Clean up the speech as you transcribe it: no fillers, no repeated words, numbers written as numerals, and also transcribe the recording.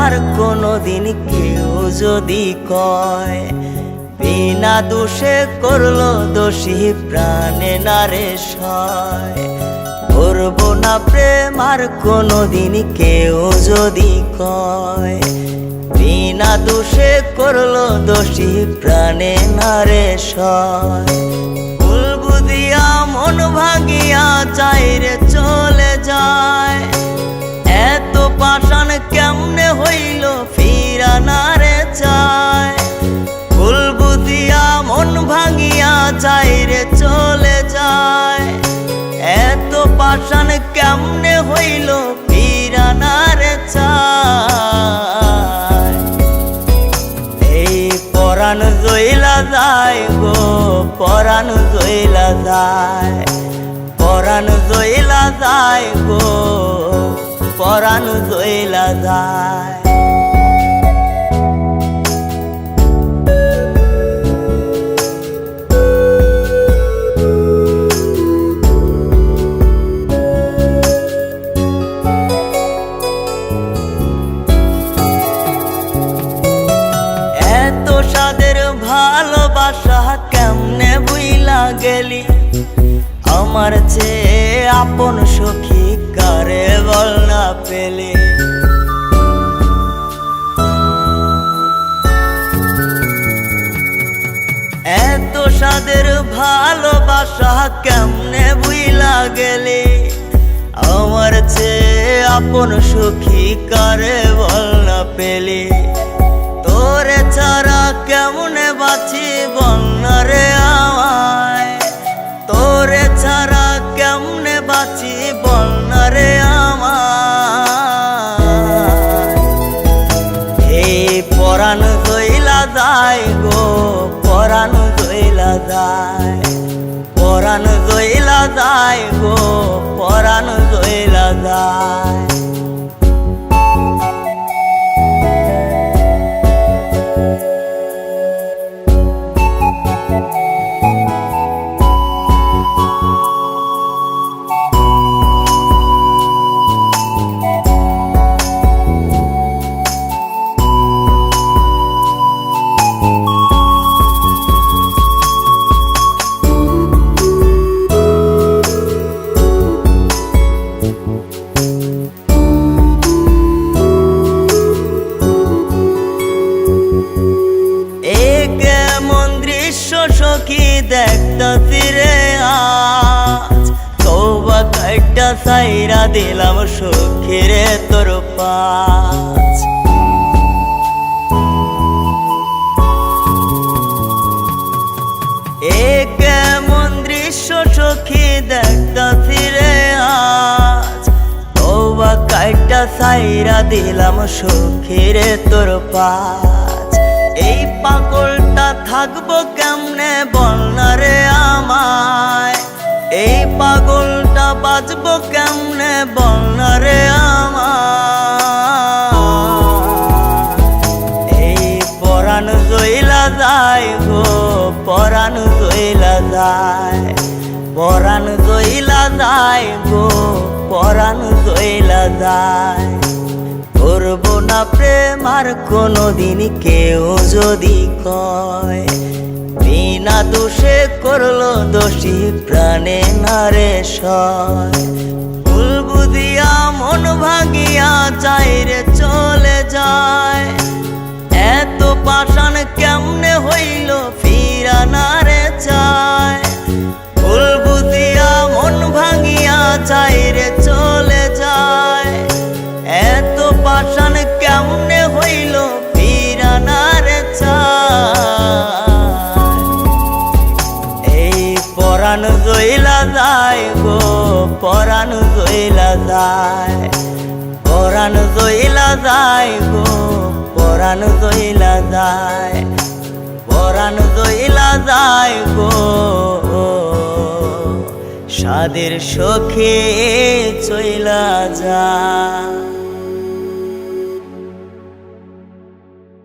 আর কোনোদিন কেউ যদি কয় বিনা দোষে করলো দোষী প্রাণে নারে সয়, করবো না প্রেম আর কোনোদিন কেউ যদি কয় বিনা দোষে করলো দোষী প্রাণে নারে সয়। ভুল বুঝিয়া মন ভাঙিয়া চাইরে চলে যায়, এত পাষাণ কেমনে হইল ফিরা নারে চায়। ভুল বুঝিয়া মন ভাঙিয়া চাইরে চলে যায়, এত পাষাণ কেমনে হইল ফিরা নারে চায়। এই পরাণ জইলা যায় গো, পরাণ জইলা যায়, পরাণ জইলা যায় গো, পরাণ জইলা যায়। এত সাদের ভালোবাসা কেমনে বুইলা গেলি, আমার চেয়ে আপন সখী কারে বল না পেলি। এত সাদের ভালোবাসা কেমনে বুইলা গেলি, আমার চেয়ে আপন সখী কারে বল না পেলি। তোরে ছাড়া কেমনে বাঁচি বল না রে আমায়, তোরে ছাড়া কেমনে বাঁচি বল না রে আমায়। এই পরাণ জইলা যায় গো, পরাণ জইলা যায়, পরাণ জইলা যায় গো, পরাণ জইলা যায়। সখী দেখতাছি রে আজ, তওবা কাইটা সাইরা দিলাম সখী রে তোর পাশ। এ কেমন দৃশ্য সখী দেখতাছি রে আজ, তওবা কাইটা সাইরা দিলাম সখী রে তোর পাশ। এই পাগলটা থাকবো কেমনে বল না রে আমায়, এই পাগলটা বাঁচবো কেমনে বল না রে আমায়। এই পরাণ জইলা যায় গো, পরাণ জইলা যায়, পরাণ জইলা যায় গো, পরাণ জইলা যায়। করবো না প্রেম আর কোনোদিন কেউ যদি কয় বিনা দোষে করলো দোষী প্রাণে নারে সয়। ভুল বুঝিয়া মন ভাঙিয়া চাইরে চলে যায়, এত পাষাণ কেমনে হইল ফিরা নারে চায়। ভুল বুঝিয়া মন ভাঙিয়া চাইরে চলে যায়, এত পাষাণ কেমনে হইল ফিরা নারে চায়। এই পরাণ জইলা যায় গো, পরাণ জইলা যায়, পরাণ জইলা যায় গো, পরাণ জইলা যায়, পরাণ জইলা যায় গো। সাদের সখী চইলা যায়।